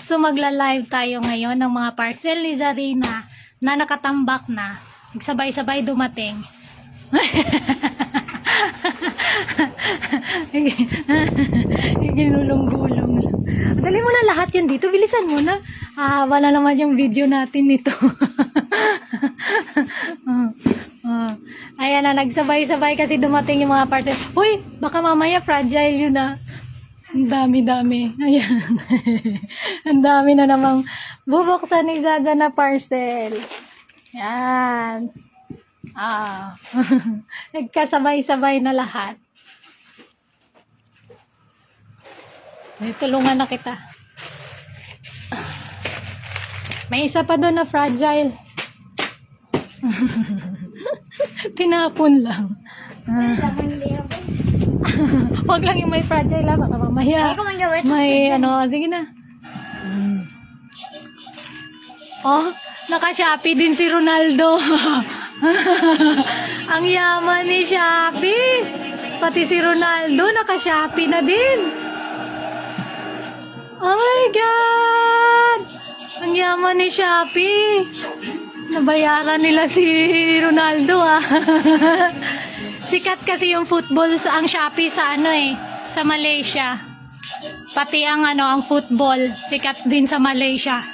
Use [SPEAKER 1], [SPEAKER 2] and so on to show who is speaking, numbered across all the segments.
[SPEAKER 1] So magla-live tayo ngayon ng mga parcel ni Zarina na nakatambak na. Nagsabay-sabay dumating. Ginulong-gulong. Dali mo na lahat yan dito. Bilisan mo na. Wala naman yung video natin nito. Ayan na, nagsabay-sabay kasi dumating yung mga parcel. Uy, baka mamaya fragile yun na. Ang dami-dami. Ayan. Ang dami na namang bubuksan ni Zaza na parcel. Yan. Nagkasabay-sabay na lahat. May tulungan na kita. May isa pa doon na fragile. Tinapon lang. Huwag lang yung may fragile lang. Baka mamaya. May ano. Sige na. Oh, naka-Shopee din si Ronaldo. Ang yaman ni Shopee. Pati si Ronaldo naka-Shopee na din. Oh my God! Ang yaman ni Shopee. Nabayaran nila si Ronaldo Sikat kasi yung football sa ang Shopee sa sa Malaysia. Pati ang ang football sikat din sa Malaysia.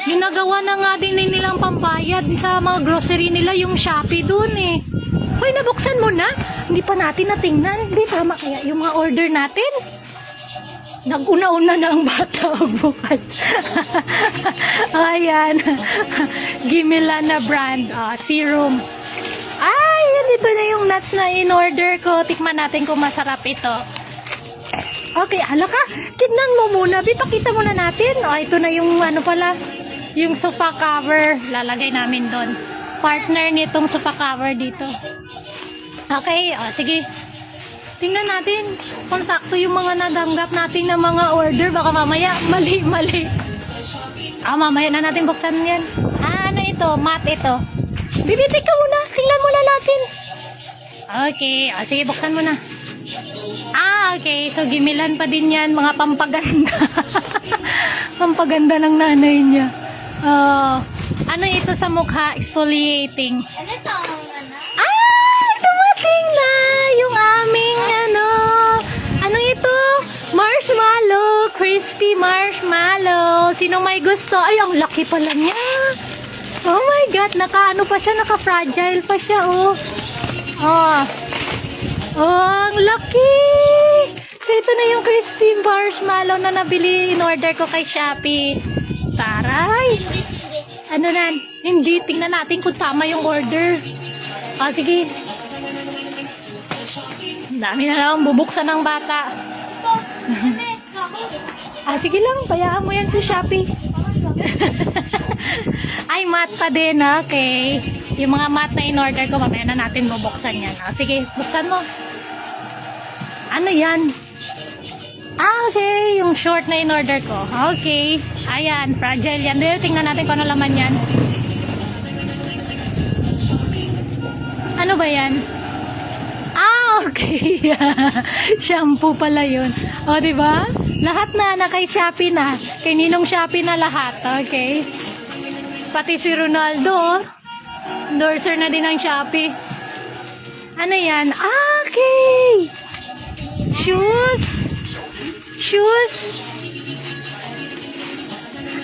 [SPEAKER 1] Ginagawa na nga din nilang pambayad sa mga grocery nila yung Shopee dun Hoy, nabuksan mo na? Hindi pa natin natingnan. Hindi tama kaya yung mga order natin? Nag-una-una na ang bata bukas. Ayan. Gimilana brand serum. Ay, ito na yung nuts na in-order ko. Tikman natin kung masarap ito. Okay, hala ka. Tignan mo muna. Pakita muna natin. Ito na yung pala. Yung sofa cover. Lalagay namin doon. Partner nitong sofa cover dito. Okay, sige. Tingnan natin kung sakto yung mga nadanggap natin na mga order. Baka mamaya mali. Mamaya na natin buksan yan. Ano ito? Mat ito. Bibitik ka muna. Tingnan muna natin. Okay. Sige, buksan mo na. Okay. So, gimilan pa din yan. Mga pampaganda. Pampaganda ng nanay niya. Ano ito sa mukha? Exfoliating.
[SPEAKER 2] Ano ito?
[SPEAKER 1] Dumating na yung aming ano ito? Marshmallow. Crispy marshmallow. Sino may gusto? Ay, ang laki pala niya. Oh my God. Naka-ano pa siya? Naka-fragile pa siya, ang laki. So, ito na yung crispy marshmallow na nabili. In-order ko kay Shopee. Taray. Ano na? Hindi. Tingnan natin kung tama yung order. Sige. Dami na lang bubuksan ng bata. Sige lang. Bayaan mo yan sa Shopee. Ay, mat pa din. Okay. Yung mga mat na in-order ko, mamaya na natin bubuksan yan. Sige, buksan mo. Ano yan? Okay. Yung short na in-order ko. Okay. Ayan, fragile yan. Tingnan natin kung ano laman yan. Ano ba yan? Okay. Shampoo pala yun. Diba? Lahat na kay Shopee na. Kay Ninong Shopee na lahat. Okay. Pati si Ronaldo, endorser na din ng Shopee. Ano yan? Okay. Shoes.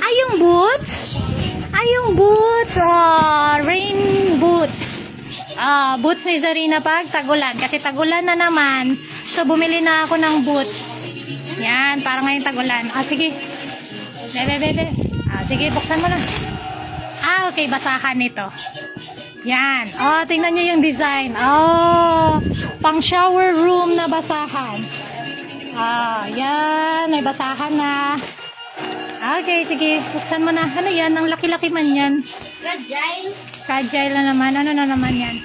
[SPEAKER 1] Yung boots. Yung boots. Rain boots. Boots ni Zarina pag tagulan. Kasi tagulan na naman. So, bumili na ako ng boots. Yan, para ngayong tagulan. Sige. Bebe. Sige, buksan mo na. Okay, basahan ito. Yan. Tingnan nyo yung design. Pang shower room na basahan. Yan. May basahan na. Okay, sige. Buksan mo na. Ano yan? Ang laki-laki man yan. Fragile na naman. Ano na naman yan?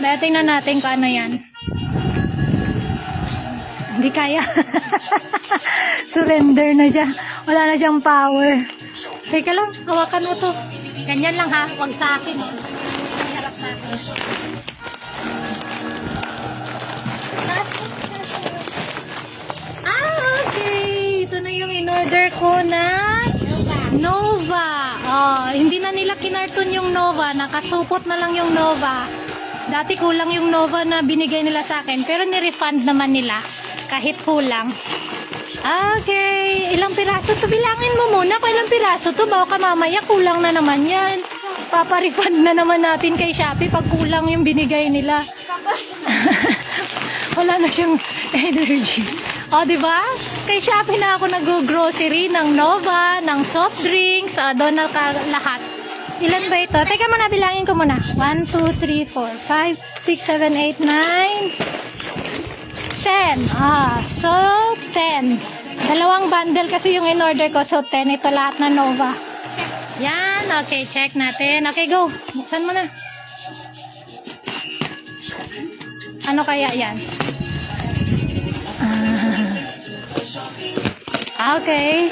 [SPEAKER 1] Tingnan natin kung ano yan. Hindi kaya. Surrender na siya. Wala na siyang power. Teka lang, hawakan mo to. Ganyan lang ha, wag sa akin. Harap sa akin. in-order ko na Nova. Hindi na nila kinarton yung Nova. Nakasupot na lang yung Nova. Dati kulang yung Nova na binigay nila sa akin. Pero ni-refund naman nila. Kahit kulang. Okay. Ilang piraso to? Bilangin mo muna kung ilang piraso to. Baka mamaya kulang na naman yan. Papa-refund na naman natin kay Shopee pag kulang yung binigay nila. Wala na siyang energy. Diba? Kay Shopee na ako nag-grocery ng Nova, ng soft drinks, doon na lahat. Ilan ba ito? Teka muna, bilangin ko muna. 1, 2, 3, 4, 5, 6, 7, 8, 9, 10. So 10. Dalawang bundle kasi yung in-order ko. So 10. Ito lahat na Nova. Yan. Okay, check natin. Okay, go. Buksan mo na. Ano kaya yan? Okay.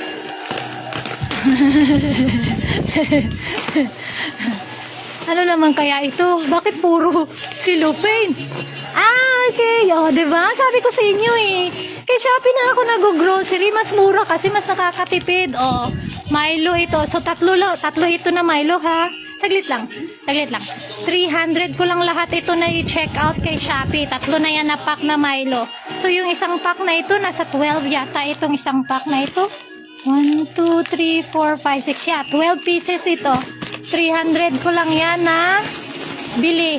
[SPEAKER 1] Ano naman kaya ito? Bakit puro cellophane? Okay. Diba? Sabi ko sa inyo kay Shopee na ako nag-grocery. Mas mura kasi mas nakakatipid. Milo ito. So, tatlo ito na Milo, ha? Saglit lang. 300 ko lang lahat ito na i-check out kay Shopee. Tatlo na yan na pack na Milo. So, yung isang pack na ito, nasa 12 yata itong isang pack na ito. 1, 2, 3, 4, 5, 6. Yeah, 12 pieces ito. 300 ko lang yan na bili.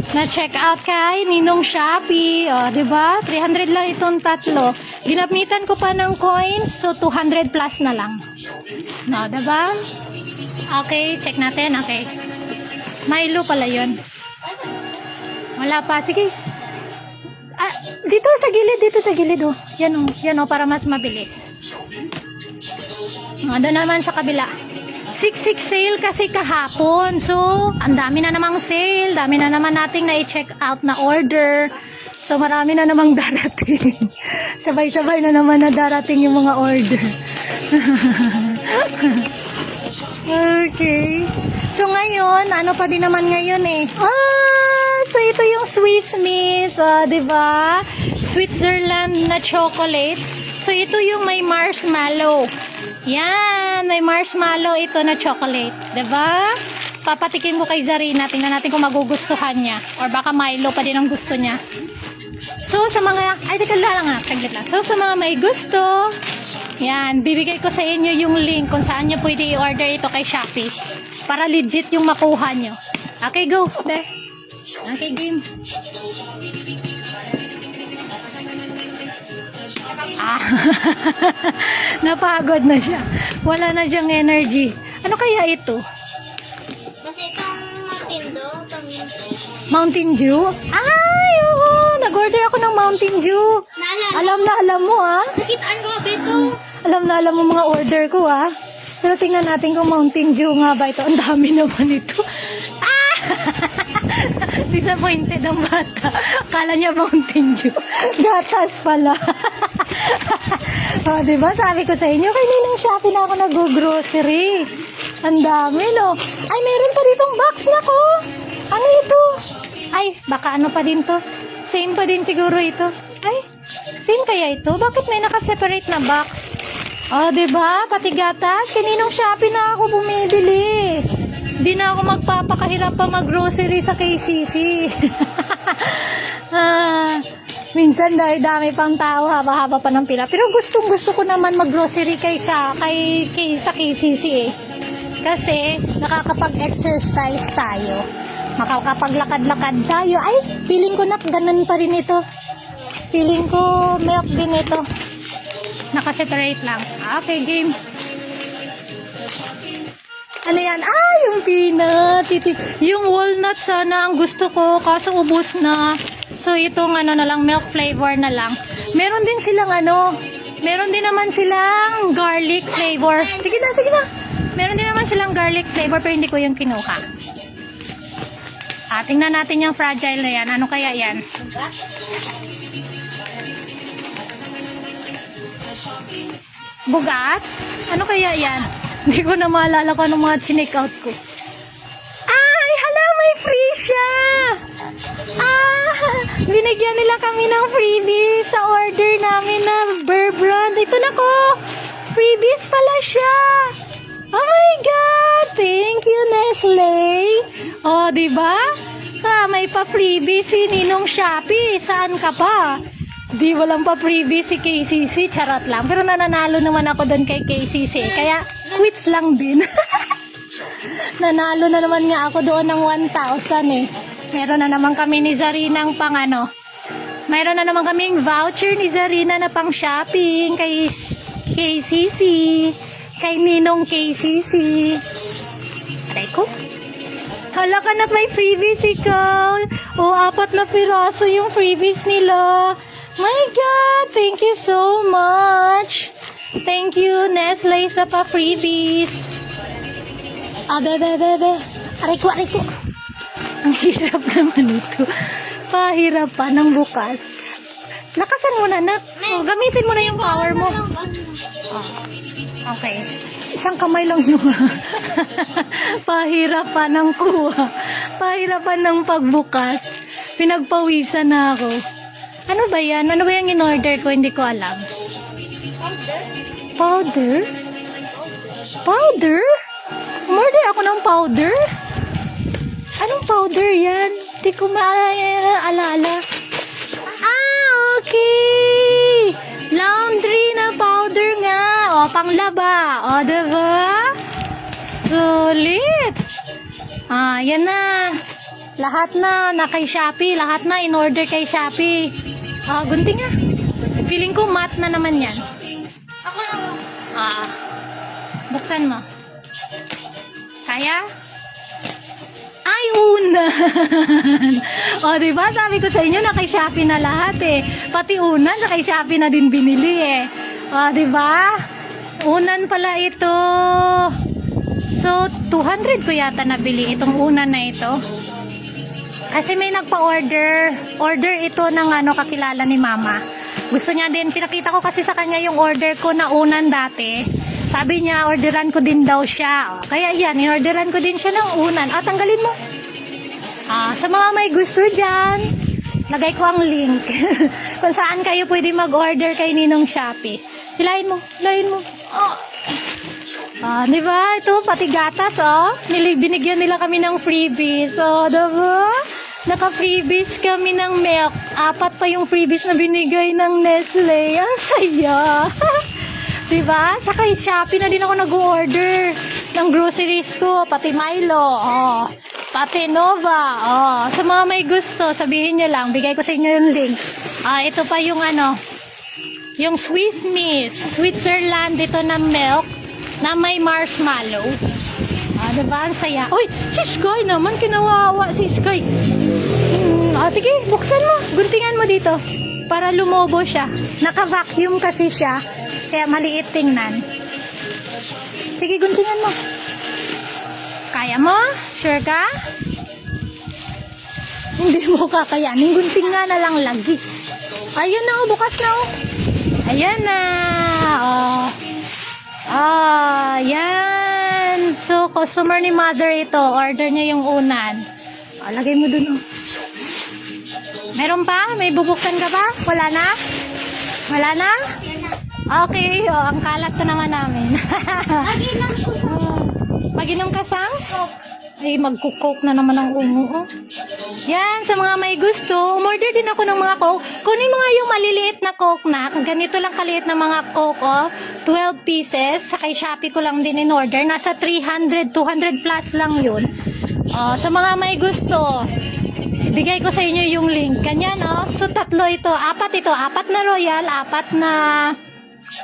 [SPEAKER 1] Na check out kay Ninong Shopee. Diba? 300 lang itong tatlo. Ginamitan ko pa ng coins. So, 200 plus na lang. Diba? Okay, check natin. Okay. Milo pala yun. Wala pa. Sige. Dito sa gilid. Yan para mas mabilis. Doon naman sa kabila. 6-6 sale kasi kahapon. So, ang dami na namang sale. Dami na naman nating na-check out na order. So, marami na namang darating. Sabay-sabay na naman na darating yung mga order. Okay. So, ngayon, ano pa din naman ngayon so ito yung Swiss Miss, diba? Switzerland na chocolate. So, ito yung may marshmallow. Yan, may marshmallow ito na chocolate. Diba? Papatikin ko kay Zarina. Tingnan natin kung magugustuhan niya. Or baka Milo pa din ang gusto niya. So, sa mga, saglit lang. So, sa mga may gusto, yan, bibigay ko sa inyo yung link kung saan nyo pwede i-order ito kay Shopee. Para legit yung makuha nyo. Okay, go. Okay, game. Napagod na siya. Wala na siyang energy. Ano kaya ito?
[SPEAKER 2] Kasi itong
[SPEAKER 1] Mountain Dew? Ay, oo. Nag-order ako ng Mountain Dew. Alam mo,
[SPEAKER 2] Nakitaan ko ito.
[SPEAKER 1] Alam mo mga order ko, Pero tingnan natin kung Mountain Dew nga ba ito. Ang dami naman ito. Disappointed ang bata. Akala niya Mountain Dew. Gatas pala. Diba? Sabi ko sa inyo, kay Ninong Shopee na ako nag-grocery. Ang dami, no? Ay, meron pa ditong box na ko. Ano ito? Ay, baka ano pa din to? Same pa din siguro ito. Ay, same kaya ito? Bakit may nakaseparate na box? Diba? Pati gatas. Kay Ninong Shopee na ako bumibili. Hindi na ako magpapakahirap pa mag-grocery sa KCC. Minsan dahil dami pang tao, haba-haba pa ng pila. Pero gustong-gusto ko naman mag-grocery sa KCC Kasi nakakapag-exercise tayo. Makakapaglakad-lakad tayo. Ay, feeling ko ganun pa rin ito. Feeling ko milk din ito. Nakaseparate lang. Okay, game. Ano yan? Yung peanut. Yung walnut sana ang gusto ko. Kaso ubos na. So, itong na lang, milk flavor na lang. Meron din silang meron din naman silang garlic flavor. Sige na. Meron din naman silang garlic flavor pero hindi ko yung kinuha. Tingnan natin yung fragile na yan. Ano kaya yan? Bugat? Ano kaya yan? Hindi ko na maalala kung anong mga chinek out ko. Ay, hala, may free siya! Binigyan nila kami ng freebie sa order namin na Bear Brand. Ito na ko! freebies pala siya. Oh my God! Thank you, Nestle. Oh, di ba? May pa-freebie si Ninong Shopee. Saan ka pa? Di walang pa-freebie si KCC. Charot lang. Pero nananalo naman ako doon kay KCC. Kaya, quits lang din. Nanalo na naman nga ako doon ng 1,000 eh. Meron na naman kami ni Zarina ng mayroon na naman kaming voucher ni Zarina na pang shopping kay KCC. Kay Ninong KCC. Aray ko. Hala ka na may freebies ikaw. O, 4 na piraso yung freebies nila. My God, thank you so much. Thank you, Nestle, sa pa-freebies. Bebe. Aray ko. Ang hirap naman ito. Pahirapan ng bukas. Lakasan mo na, nak. O, gamitin mo na yung power mo. Okay. Isang kamay lang yun. Pahirapan ng kuha. Pahirapan ng pagbukas. Pinagpawisan na ako. Ano ba yan? Ano ba yung in-order ko? Hindi ko alam. Powder? Powder? Umorder ako ng powder? Anong powder yan? Hindi ko maalala. Okay! Laundry na powder nga. O, panglaba. O, diba? Sulit. Yan na. Lahat na kay Shopee. Lahat na in-order kay Shopee. Gunting nga. Feeling ko matte na naman yan.
[SPEAKER 2] Ako na.
[SPEAKER 1] Buksan mo. Kaya? Ay, unan. O, diba? Sabi ko sa inyo na kay Shopee na lahat eh. Pati unan na kay Shopee na din binili eh. O, diba? Unan pala ito. So, 200 ko yata nabili itong unan na ito. Kasi may nagpa-order. Order ito ng kakilala ni Mama. Gusto niya din, pinakita ko kasi sa kanya yung order ko na unan dati. Sabi niya, orderan ko din daw siya. Kaya yan, in-orderan ko din siya ng unan. Tanggalin mo. Sa mga may gusto dyan, lagay ko ang link. Kung saan kayo pwede mag-order kay Ninong Shopee. Hilahin mo. Diba? Ito, pati gatas, binigyan nila kami ng freebies. Diba? Naka-freebies kami ng milk. 4 pa yung freebies na binigay ng Nestle. Ang saya. Diba? Sa kay Shopee na din ako nag-order ng groceries ko. Pati Milo. Pati Nova. Sa mga may gusto, sabihin nyo lang. Bigay ko sa inyo yung link. Ito pa yung yung Swiss Miss. Switzerland dito na milk na may marshmallow. Diba? Ang saya. Uy! Si Sky naman. Kinawawa si Sky. Sige, buksan mo. Guntingan mo dito. Para lumobo siya. Naka-vacuum kasi siya. Kaya maliit tingnan. Sige, guntingan mo. Kaya mo? Sure ka? Hindi mo kakayanin. Gunting nga na lang lagi. Ayan na, bukas na. Ayan na. Yan. So, customer ni Mother ito. Order niya yung unan. Lagay mo dun. Meron pa? May bubuksan ka ba? Wala na? Wala na? Okay, ang kalat ko naman namin. Mag-inom ka sang? Ay, magkukok na naman ang ungo. Yan, sa mga may gusto, umorder din ako ng mga coke. Kunin mga yung maliliit na coke na. Ganito lang kaliit na mga coke, 12 pieces. Sa kay Shopee ko lang din in order. Nasa 300, 200 plus lang yun. Sa mga may gusto, bigay ko sa inyo yung link. Ganyan, So, 3 ito. 4 ito. 4 na Royal, 4 na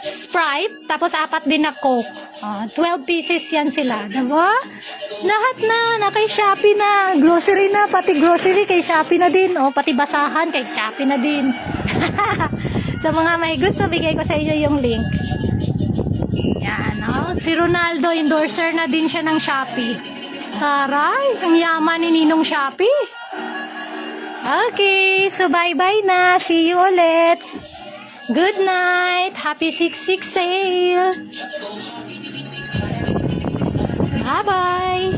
[SPEAKER 1] Sprite, tapos 4 din na Coke. 12 pieces yan sila. Diba? Lahat na kay Shopee na. Grocery na, pati grocery kay Shopee na din. Pati basahan kay Shopee na din. Sa mga may gusto, bigay ko sa inyo yung link. Yan, Si Ronaldo, endorser na din siya ng Shopee. Taray, ang yaman ni Ninong Shopee. Okay, so bye-bye na. See you ulit. Good night. Happy 6/6 sale. Bye-bye.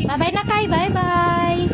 [SPEAKER 1] Bye-bye na kay. Bye-bye.